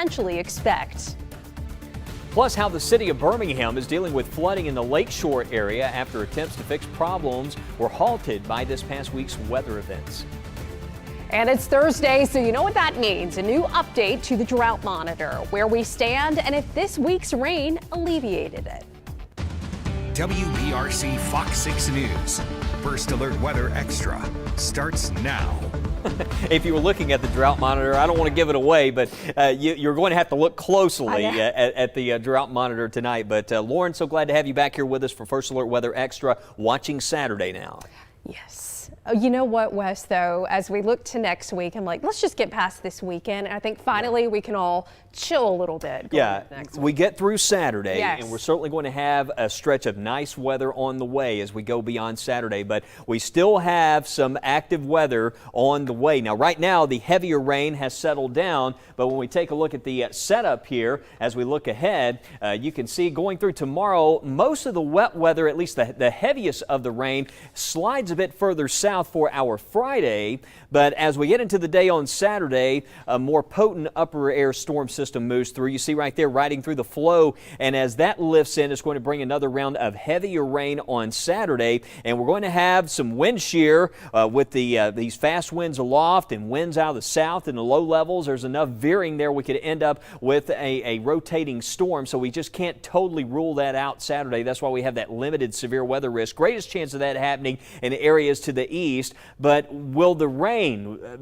potentially expect. Plus, how the city of Birmingham is dealing with flooding in the Lakeshore area after attempts to fix problems were halted by this past week's weather events. And it's Thursday, so you know what that means. A new update to the drought monitor, where we stand and if this week's rain alleviated it. WBRC Fox 6 News. First Alert Weather Extra starts now. If you were looking at the drought monitor, I don't want to give it away, but you're going to have to look closely at the drought monitor tonight. But Lauren, so glad to have you back here with us for First Alert Weather Extra, watching Saturday now. Yes. You know what, Wes, though, as we look to next week, I'm like, let's just get past this weekend. And I think finally we can all chill a little bit. We get through Saturday, yes, and we're certainly going to have a stretch of nice weather on the way as we go beyond Saturday. But we still have some active weather on the way. Now, right now, the heavier rain has settled down. But when we take a look at the setup here, as we look ahead, you can see going through tomorrow, most of the wet weather, at least the heaviest of the rain, slides a bit further south for our Friday. But as we get into the day on Saturday, a more potent upper air storm system moves through. You see right there riding through the flow, and as that lifts in, it's going to bring another round of heavier rain on Saturday, and we're going to have some wind shear with these fast winds aloft and winds out of the south and the low levels. There's enough veering there we could end up with a rotating storm, so we just can't totally rule that out Saturday. That's why we have that limited severe weather risk. Greatest chance of that happening in areas to the east, but will the rain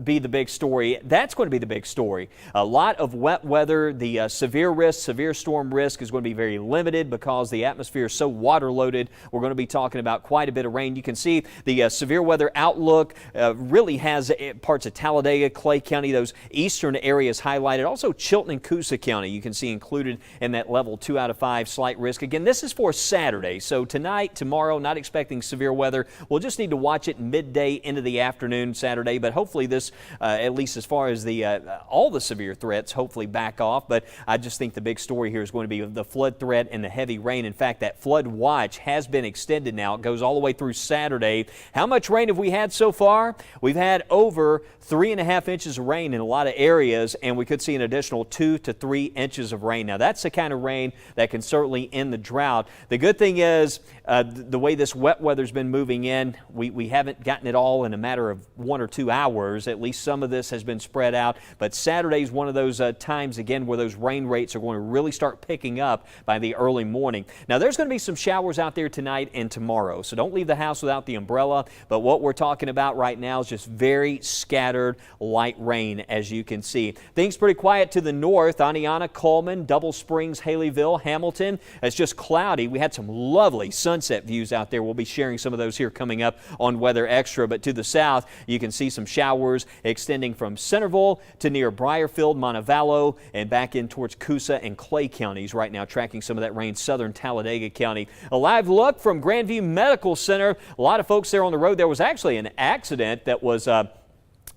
be the big story? That's going to be the big story. A lot of wet weather. The severe storm risk is going to be very limited because the atmosphere is so water loaded. We're going to be talking about quite a bit of rain. You can see the severe weather outlook really has parts of Talladega, Clay County, those eastern areas highlighted. Also Chilton and Coosa County you can see included in that level 2 out of 5 slight risk. Again, this is for Saturday, so tonight, tomorrow, not expecting severe weather. We'll just need to watch it midday into the afternoon Saturday, but hopefully this, at least as far as the all the severe threats, hopefully back off. But I just think the big story here is going to be the flood threat and the heavy rain. In fact, that flood watch has been extended now. It goes all the way through Saturday. How much rain have we had so far? We've had over 3.5 inches of rain in a lot of areas, and we could see an additional 2 to 3 inches of rain. Now, that's the kind of rain that can certainly end the drought. The good thing is the way this wet weather's been moving in, we haven't gotten it all in a matter of 1 or 2 hours. At least some of this has been spread out. But Saturday's one of those times, again, where those rain rates are going to really start picking up by the early morning. Now, there's going to be some showers out there tonight and tomorrow, so don't leave the house without the umbrella. But what we're talking about right now is just very scattered light rain, as you can see. Things pretty quiet to the north. Aniana, Coleman, Double Springs, Haleyville, Hamilton. It's just cloudy. We had some lovely sunset views out there. We'll be sharing some of those here coming up on Weather Extra. But to the south, you can see some showers extending from Centerville to near Briarfield, Montevallo, and back in towards Coosa and Clay counties right now, tracking some of that rain, southern Talladega County. A live look from Grandview Medical Center. A lot of folks there on the road. There was actually an accident that was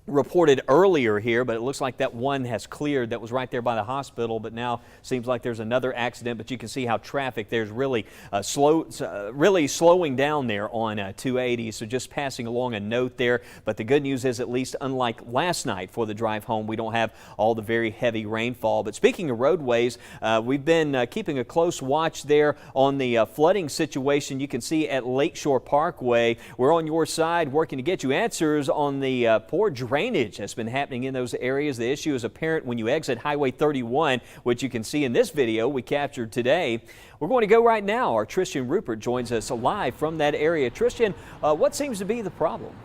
reported earlier here, but it looks like that one has cleared that was right there by the hospital, but now seems like there's another accident. But you can see how traffic there's really really slowing down there on 280, so just passing along a note there. But the good news is, at least unlike last night for the drive home, we don't have all the very heavy rainfall. But speaking of roadways, we've been keeping a close watch there on the flooding situation. You can see at Lakeshore Parkway, we're on your side working to get you answers on the poor drainage that's been happening in those areas. The issue is apparent when you exit Highway 31, which you can see in this video we captured today. We're going to go right now. Our Tristan Rupert joins us live from that area. Tristan, what seems to be the problem?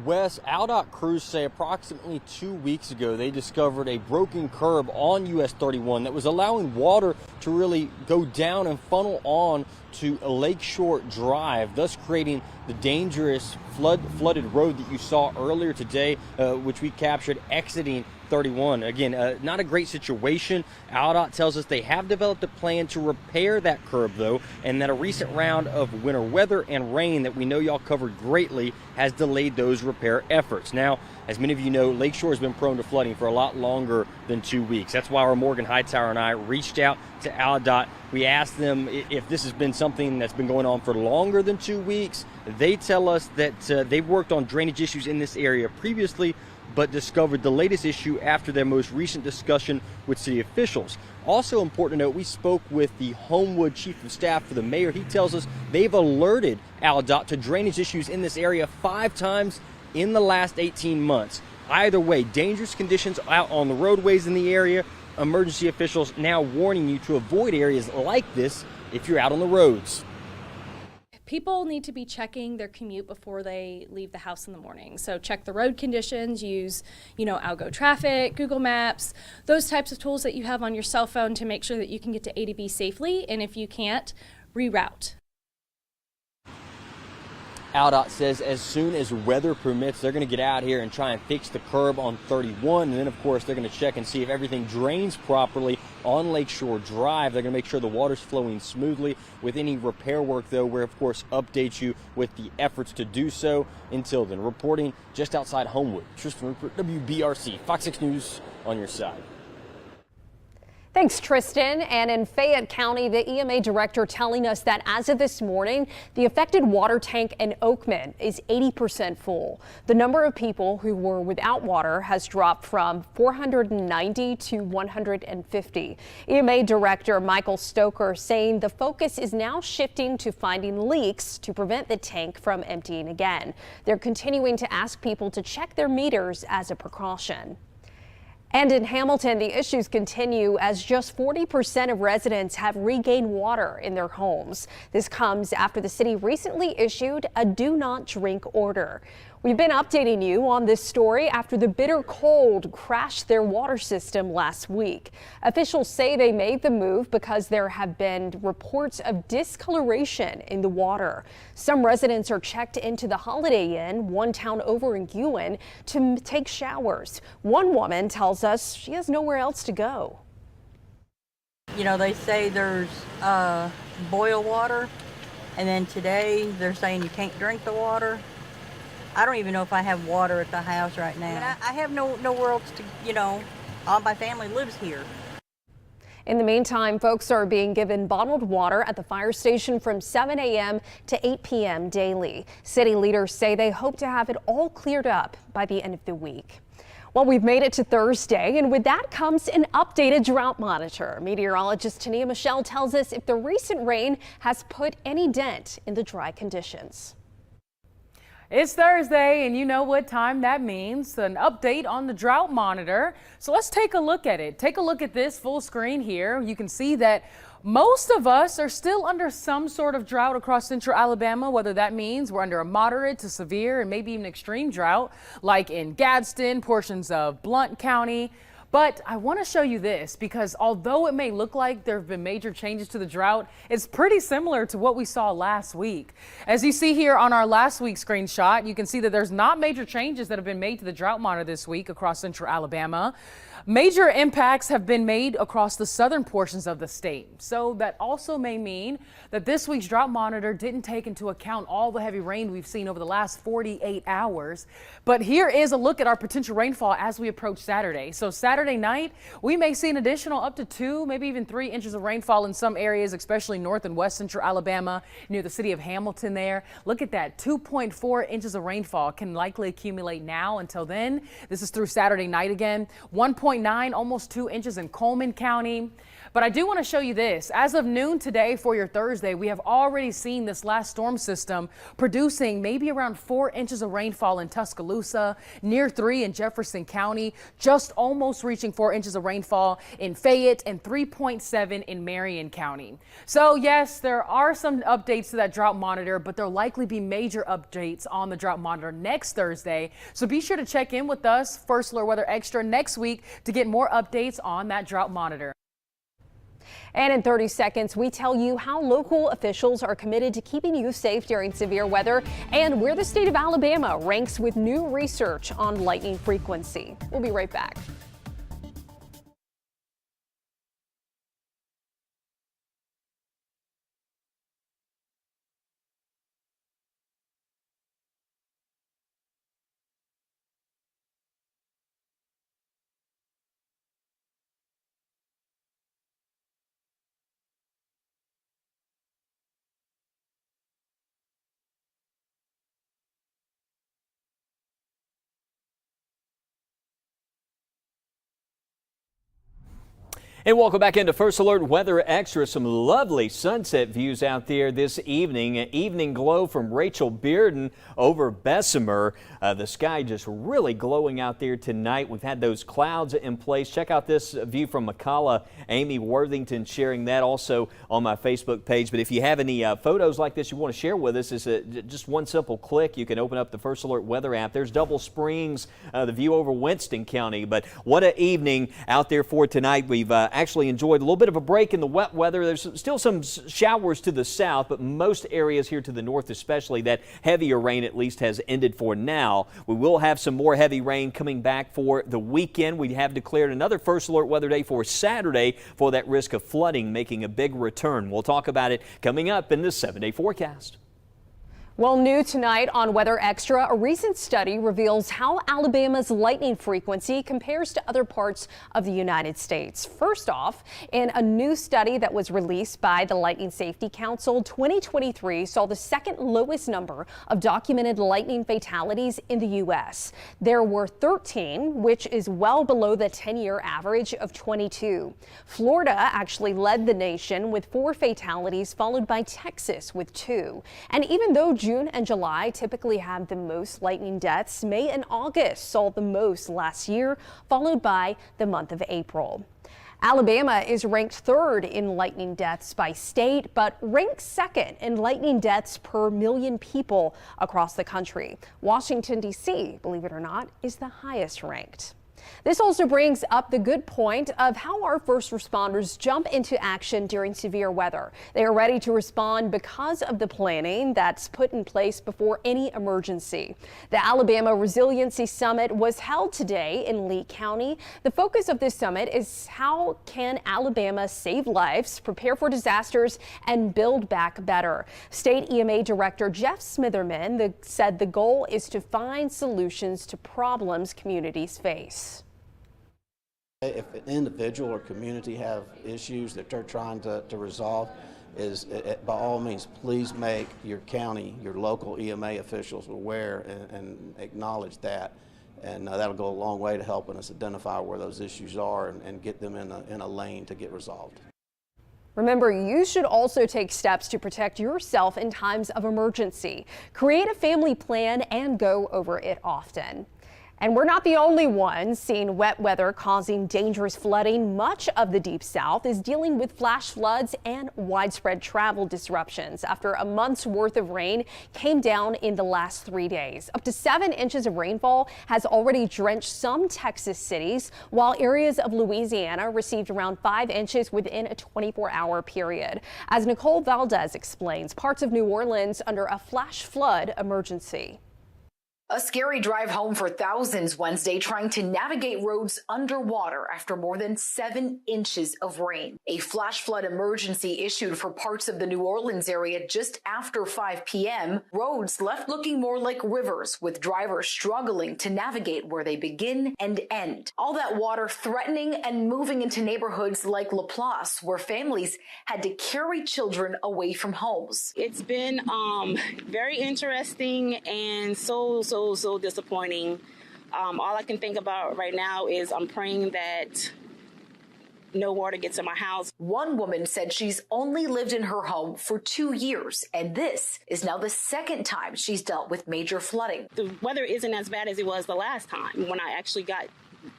Wes, AlDOT crews say approximately 2 weeks ago they discovered a broken curb on US 31 that was allowing water to really go down and funnel on to a Lakeshore Drive, thus creating the dangerous flooded road that you saw earlier today, which we captured exiting 31. Again, not a great situation. AlDOT tells us they have developed a plan to repair that curb, though, and that a recent round of winter weather and rain that we know y'all covered greatly has delayed those repair efforts. Now, as many of you know, Lakeshore has been prone to flooding for a lot longer than 2 weeks. That's why our Morgan Hightower and I reached out to AlDOT. We asked them if this has been something that's been going on for longer than 2 weeks. They tell us that they've worked on drainage issues in this area previously, but discovered the latest issue after their most recent discussion with city officials. Also important to note, we spoke with the Homewood Chief of Staff for the mayor. He tells us they've alerted AlDOT to drainage issues in this area 5 times in the last 18 months. Either way, dangerous conditions out on the roadways in the area. Emergency officials now warning you to avoid areas like this if you're out on the roads. People need to be checking their commute before they leave the house in the morning. So check the road conditions, use, Algo Traffic, Google Maps, those types of tools that you have on your cell phone to make sure that you can get to A to B safely. And if you can't, reroute. AlDOT says as soon as weather permits, they're going to get out here and try and fix the curb on 31. And then, of course, they're going to check and see if everything drains properly on Lakeshore Drive. They're going to make sure the water's flowing smoothly. With any repair work, though, we're, of course, update you with the efforts to do so. Until then, reporting just outside Homewood, Tristan Rupert, WBRC, Fox 6 News on your side. Thanks, Tristan. And in Fayette County, the EMA director telling us that as of this morning, the affected water tank in Oakman is 80% full. The number of people who were without water has dropped from 490 to 150. EMA Director Michael Stoker saying the focus is now shifting to finding leaks to prevent the tank from emptying again. They're continuing to ask people to check their meters as a precaution. And in Hamilton, the issues continue as just 40% of residents have regained water in their homes. This comes after the city recently issued a do not drink order. We've been updating you on this story after the bitter cold crashed their water system last week. Officials say they made the move because there have been reports of discoloration in the water. Some residents are checked into the Holiday Inn, one town over in Ewan, to take showers. One woman tells us she has nowhere else to go. They say there's boil water, and then today they're saying you can't drink the water. I don't even know if I have water at the house right now. I have nowhere else to, all my family lives here. In the meantime, folks are being given bottled water at the fire station from 7 a.m. to 8 p.m. daily. City leaders say they hope to have it all cleared up by the end of the week. Well, we've made it to Thursday, and with that comes an updated drought monitor. Meteorologist Tania Michelle tells us if the recent rain has put any dent in the dry conditions. It's Thursday, and you know what time that means. An update on the drought monitor. So let's take a look at it. Take a look at this full screen here. You can see that most of us are still under some sort of drought across central Alabama, whether that means we're under a moderate to severe and maybe even extreme drought, like in Gadsden, portions of Blount County. But I want to show you this because although it may look like there have been major changes to the drought, it's pretty similar to what we saw last week. As you see here on our last week's screenshot, you can see that there's not major changes that have been made to the drought monitor this week across central Alabama. Major impacts have been made across the southern portions of the state. So that also may mean that this week's drought monitor didn't take into account all the heavy rain we've seen over the last 48 hours. But here is a look at our potential rainfall as we approach Saturday. So Saturday night, we may see an additional up to 2, maybe even 3 inches of rainfall in some areas, especially north and west central Alabama, near the city of Hamilton there. Look at that, 2.4 inches of rainfall can likely accumulate now until then. This is through Saturday night again. 1.9, almost 2 inches in Coleman County. But I do want to show you this. As of noon today for your Thursday, we have already seen this last storm system producing maybe around 4 inches of rainfall in Tuscaloosa, near 3 in Jefferson County, just almost reaching 4 inches of rainfall in Fayette, and 3.7 in Marion County. So yes, there are some updates to that drought monitor, but there'll likely be major updates on the drought monitor next Thursday. So be sure to check in with us, First Alert Weather Extra, next week to get more updates on that drought monitor. And in 30 seconds, we tell you how local officials are committed to keeping you safe during severe weather and where the state of Alabama ranks with new research on lightning frequency. We'll be right back. And welcome back into First Alert Weather Extra. Some lovely sunset views out there this evening. An evening glow from Rachel Bearden over Bessemer. The sky just really glowing out there tonight. We've had those clouds in place. Check out this view from McCalla. Amy Worthington sharing that also on my Facebook page. But if you have any photos like this you want to share with us, it's just one simple click. You can open up the First Alert Weather app. There's Double Springs, the view over Winston County. But what an evening out there for tonight. We've actually enjoyed a little bit of a break in the wet weather. There's still some showers to the south, but most areas here to the north especially, that heavier rain at least has ended for now. We will have some more heavy rain coming back for the weekend. We have declared another First Alert Weather Day for Saturday for that risk of flooding making a big return. We'll talk about it coming up in this 7-day forecast. Well, new tonight on Weather Extra, a recent study reveals how Alabama's lightning frequency compares to other parts of the United States. First off, in a new study that was released by the Lightning Safety Council, 2023 saw the second lowest number of documented lightning fatalities in the U.S. There were 13, which is well below the 10-year average of 22. Florida actually led the nation with 4 fatalities, followed by Texas with 2. And even though June and July typically have the most lightning deaths, May and August saw the most last year, followed by the month of April. Alabama is ranked 3rd in lightning deaths by state, but ranks 2nd in lightning deaths per million people across the country. Washington, D.C., believe it or not, is the highest ranked. This also brings up the good point of how our first responders jump into action during severe weather. They are ready to respond because of the planning that's put in place before any emergency. The Alabama Resiliency Summit was held today in Lee County. The focus of this summit is how can Alabama save lives, prepare for disasters, and build back better. State EMA Director Jeff Smitherman said the goal is to find solutions to problems communities face. If an individual or community have issues that they're trying to resolve, by all means, please make your county, your local EMA officials aware and acknowledge that. And that'll go a long way to helping us identify where those issues are and get them in a lane to get resolved. Remember, you should also take steps to protect yourself in times of emergency. Create a family plan and go over it often. And we're not the only ones seeing wet weather causing dangerous flooding. Much of the Deep South is dealing with flash floods and widespread travel disruptions after a month's worth of rain came down in the last 3 days. Up to 7 inches of rainfall has already drenched some Texas cities, while areas of Louisiana received around 5 inches within a 24-hour period. As Nicole Valdez explains, parts of New Orleans under a flash flood emergency. A scary drive home for thousands Wednesday trying to navigate roads underwater after more than 7 inches of rain. A flash flood emergency issued for parts of the New Orleans area just after 5 p.m. Roads left looking more like rivers, with drivers struggling to navigate where they begin and end. All that water threatening and moving into neighborhoods like Laplace, where families had to carry children away from homes. It's been very interesting and so disappointing. All I can think about right now is I'm praying that no water gets in my house. One woman said she's only lived in her home for 2 years, and this is now the 2nd time she's dealt with major flooding. The weather isn't as bad as it was the last time when I actually got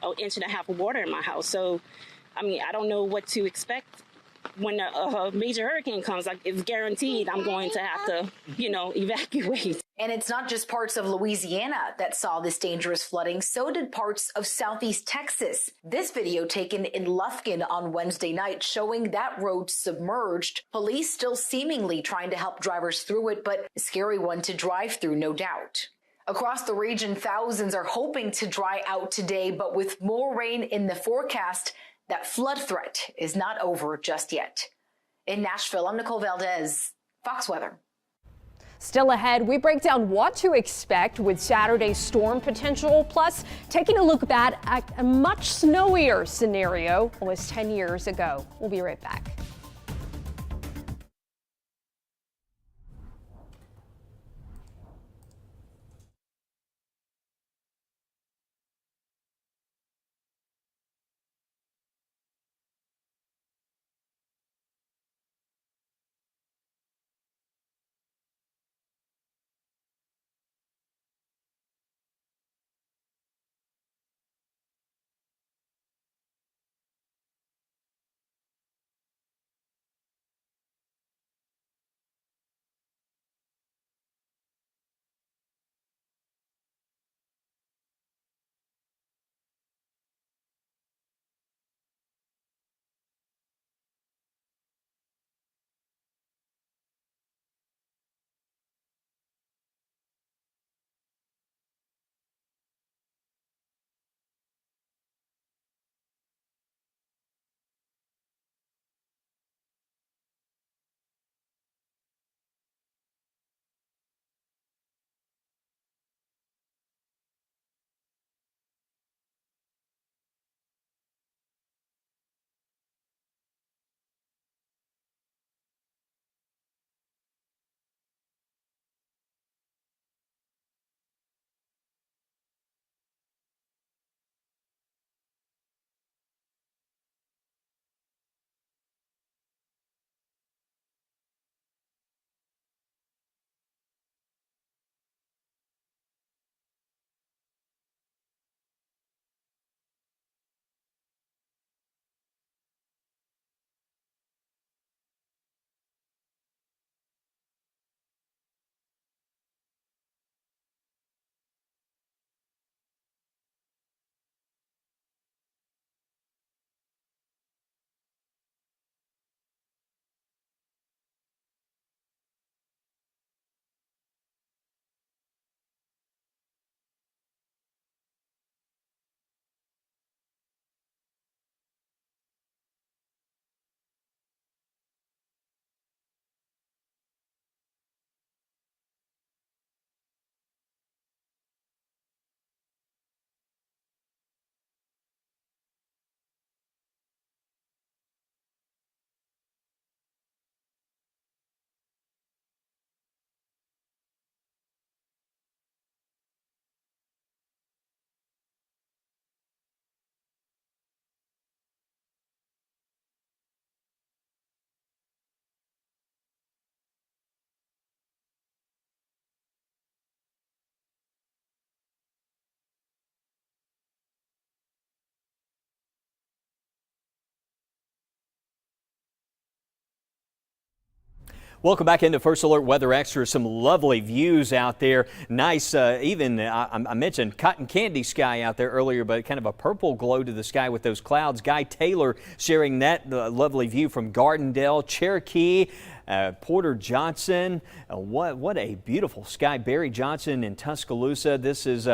1.5 inches of water in my house. So, I mean, I don't know what to expect. When a major hurricane comes, it's guaranteed I'm going to have to, evacuate. And it's not just parts of Louisiana that saw this dangerous flooding. So did parts of southeast Texas. This video taken in Lufkin on Wednesday night showing that road submerged. Police still seemingly trying to help drivers through it, but a scary one to drive through, no doubt. Across the region, thousands are hoping to dry out today, but with more rain in the forecast, that flood threat is not over just yet. In Nashville, I'm Nicole Valdez, Fox Weather. Still ahead, we break down what to expect with Saturday's storm potential, plus taking a look back at a much snowier scenario almost 10 years ago. We'll be right back. Welcome back into First Alert Weather Extra. Some lovely views out there. Nice, I mentioned cotton candy sky out there earlier, but kind of a purple glow to the sky with those clouds. Guy Taylor sharing that lovely view from Gardendale, Cherokee. Porter Johnson, what a beautiful sky. Barry Johnson in Tuscaloosa. This is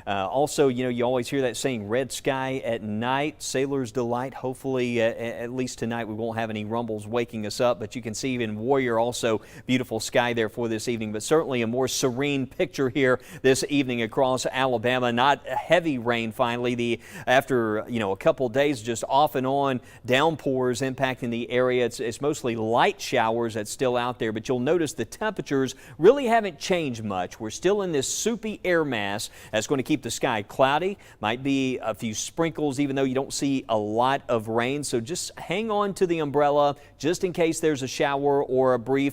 also, you always hear that saying, red sky at night, sailor's delight. Hopefully, at least tonight, we won't have any rumbles waking us up, but you can see even Warrior also beautiful sky there for this evening, but certainly a more serene picture here this evening across Alabama. Not heavy rain finally. After, a couple days just off and on downpours impacting the area. It's mostly light showers that's still out there, but you'll notice the temperatures really haven't changed much. We're still in this soupy air mass that's going to keep the sky cloudy. Might be a few sprinkles, even though you don't see a lot of rain. So just hang on to the umbrella just in case there's a shower or a brief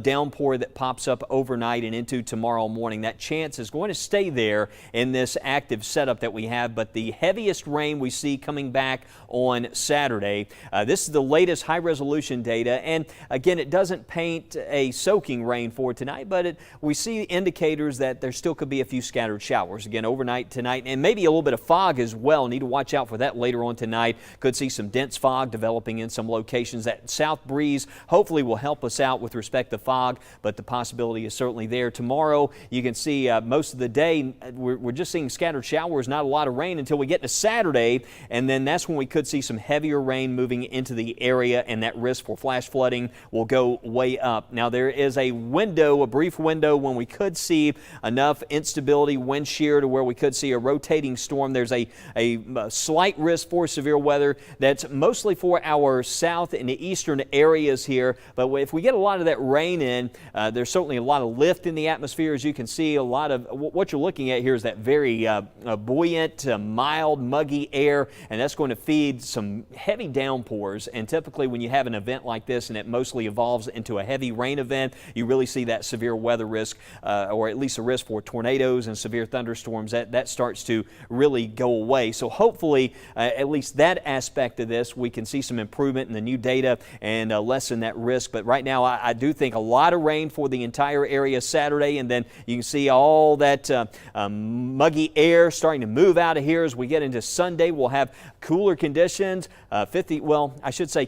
downpour that pops up overnight and into tomorrow morning. That chance is going to stay there in this active setup that we have, but the heaviest rain we see coming back on Saturday. This is the latest high-resolution data, and again, it doesn't paint a soaking rain for tonight, but we see indicators that there still could be a few scattered showers again overnight tonight, and maybe a little bit of fog as well. Need to watch out for that later on tonight. Could see some dense fog developing in some locations. That south breeze hopefully will help us out with respect to fog, but the possibility is certainly there. Tomorrow, you can see most of the day we're just seeing scattered showers, not a lot of rain until we get to Saturday, and then that's when we could see some heavier rain moving into the area, and that risk for flash flooding will go way up. Now there is a brief window when we could see enough instability, wind shear to where we could see a rotating storm. There's a slight risk for severe weather that's mostly for our south and eastern areas here, but if we get a lot of that rain in, there's certainly a lot of lift in the atmosphere. As you can see, a lot of what you're looking at here is that very buoyant, mild, muggy air, and that's going to feed some heavy downpours. And typically when you have an event like this and it mostly evolves into a heavy rain event, you really see that severe weather risk, or at least a risk for tornadoes and severe thunderstorms. That starts to really go away. So hopefully, at least that aspect of this, we can see some improvement in the new data and lessen that risk. But right now, I do think a lot of rain for the entire area Saturday, and then you can see all that muggy air starting to move out of here as we get into Sunday. We'll have cooler conditions,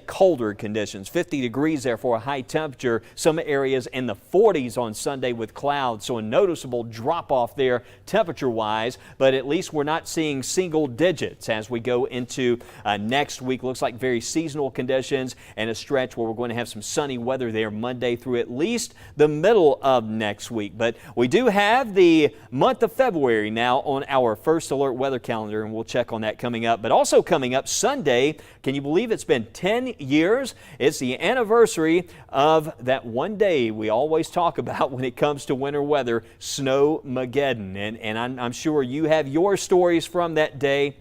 colder conditions, 50 degrees there for a high temperature. Some areas in the 40s on Sunday with clouds, so a noticeable drop off there temperature-wise, but at least we're not seeing single digits as we go into next week. Looks like very seasonal conditions and a stretch where we're going to have some sunny weather there Monday through at least the middle of next week. But we do have the month of February now on our First Alert weather calendar, and we'll check on that coming up. But also coming up Sunday, can you believe it's been 10 years? It's the anniversary of that one day we always talk about when it comes to winter weather, Snowmageddon. And I'm sure you have your stories from that day.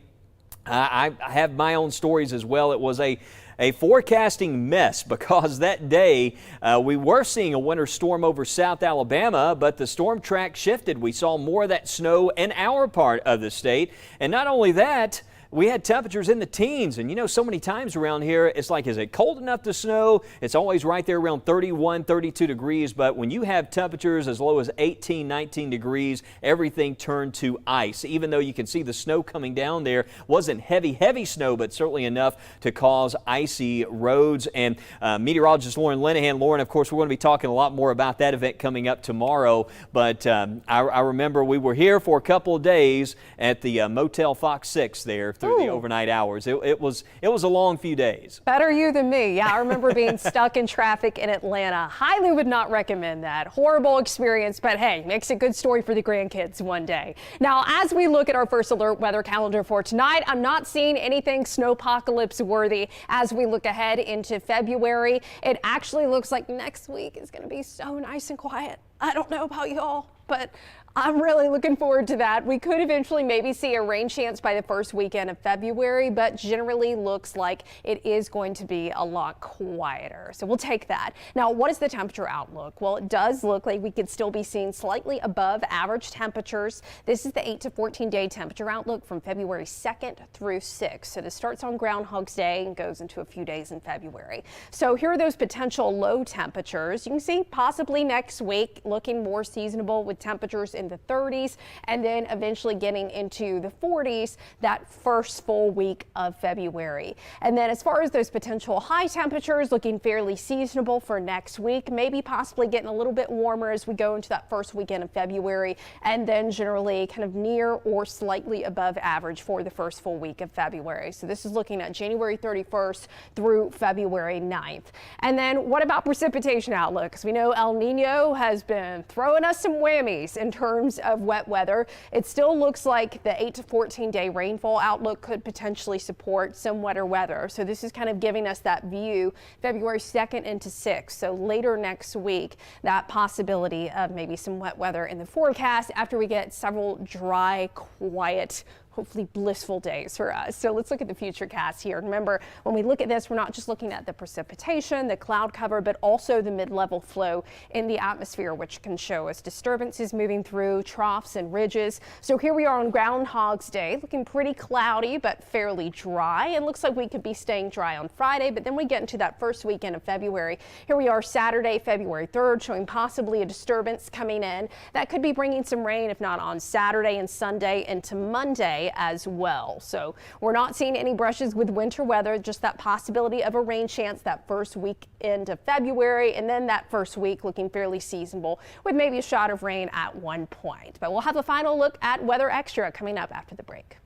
I have my own stories as well. It was a forecasting mess because that day we were seeing a winter storm over South Alabama, but the storm track shifted. We saw more of that snow in our part of the state. And not only that, we had temperatures in the teens, and so many times around here, it's like, is it cold enough to snow? It's always right there around 31, 32 degrees, but when you have temperatures as low as 18, 19 degrees, everything turned to ice. Even though you can see the snow coming down there, wasn't heavy snow, but certainly enough to cause icy roads. And meteorologist Lauren Linehan. Lauren, of course, we're going to be talking a lot more about that event coming up tomorrow, but I remember we were here for a couple of days at the Motel Fox 6 there through the overnight hours. It was a long few days. Better you than me. Yeah, I remember being stuck in traffic in Atlanta. Highly would not recommend that. Horrible experience, but hey, makes a good story for the grandkids one day. Now, as we look at our First Alert weather calendar for tonight, I'm not seeing anything snowpocalypse worthy as we look ahead into February. It actually looks like next week is going to be so nice and quiet. I don't know about y'all, but but I'm really looking forward to that. We could eventually maybe see a rain chance by the first weekend of February, but generally looks like it is going to be a lot quieter. So we'll take that. Now, what is the temperature outlook? Well, it does look like we could still be seeing slightly above average temperatures. This is the 8 to 14 day temperature outlook from February 2nd through 6th. So this starts on Groundhog's Day and goes into a few days in February. So here are those potential low temperatures. You can see possibly next week looking more seasonable with temperatures in the 30s and then eventually getting into the 40s that first full week of February. And then as far as those potential high temperatures, looking fairly seasonable for next week, maybe possibly getting a little bit warmer as we go into that first weekend of February, and then generally kind of near or slightly above average for the first full week of February. So this is looking at January 31st through February 9th. And then what about precipitation outlook? Because we know El Nino has been throwing us some whammies in terms of wet weather. It still looks like the 8 to 14 day rainfall outlook could potentially support some wetter weather. So this is kind of giving us that view February 2nd into 6th. So later next week, that possibility of maybe some wet weather in the forecast after we get several dry, quiet, hopefully blissful days for us. So let's look at the future cast here. Remember, when we look at this, we're not just looking at the precipitation, the cloud cover, but also the mid-level flow in the atmosphere, which can show us disturbances moving through troughs and ridges. So here we are on Groundhog's Day, looking pretty cloudy, but fairly dry. It looks like we could be staying dry on Friday, but then we get into that first weekend of February. Here we are Saturday, February 3rd, showing possibly a disturbance coming in. That could be bringing some rain, if not on Saturday and Sunday into Monday as well. So we're not seeing any brushes with winter weather, just that possibility of a rain chance that first weekend of February, and then that first week looking fairly seasonable with maybe a shot of rain at one point. But we'll have a final look at Weather Extra coming up after the break.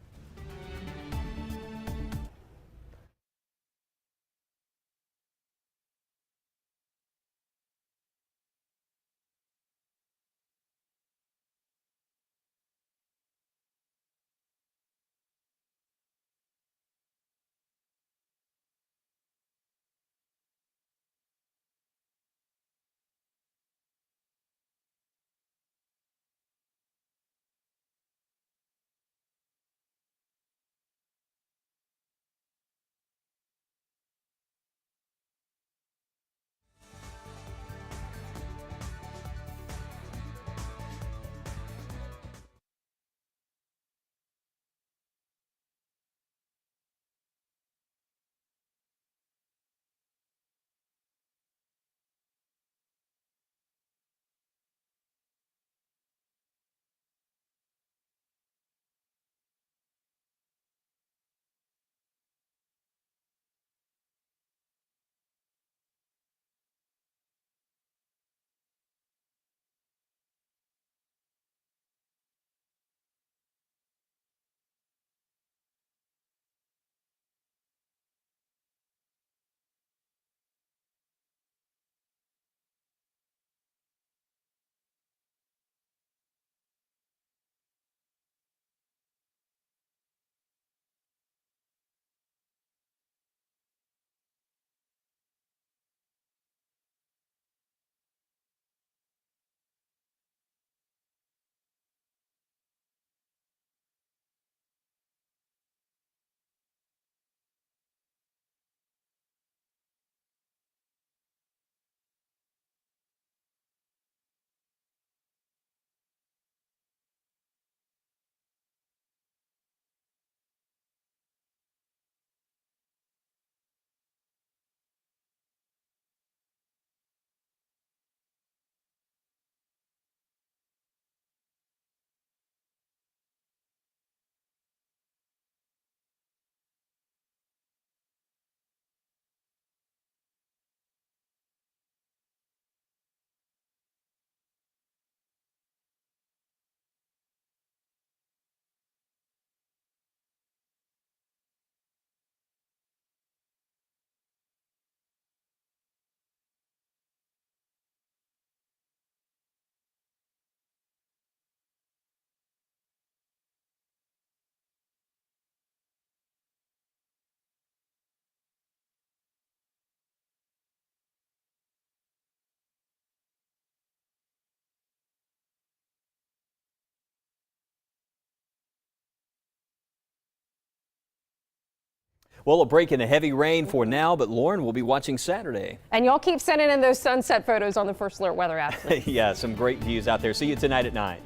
Well, a break in the heavy rain for now, but Lauren will be watching Saturday. And y'all keep sending in those sunset photos on the First Alert Weather app. Yeah, some great views out there. See you tonight at 9.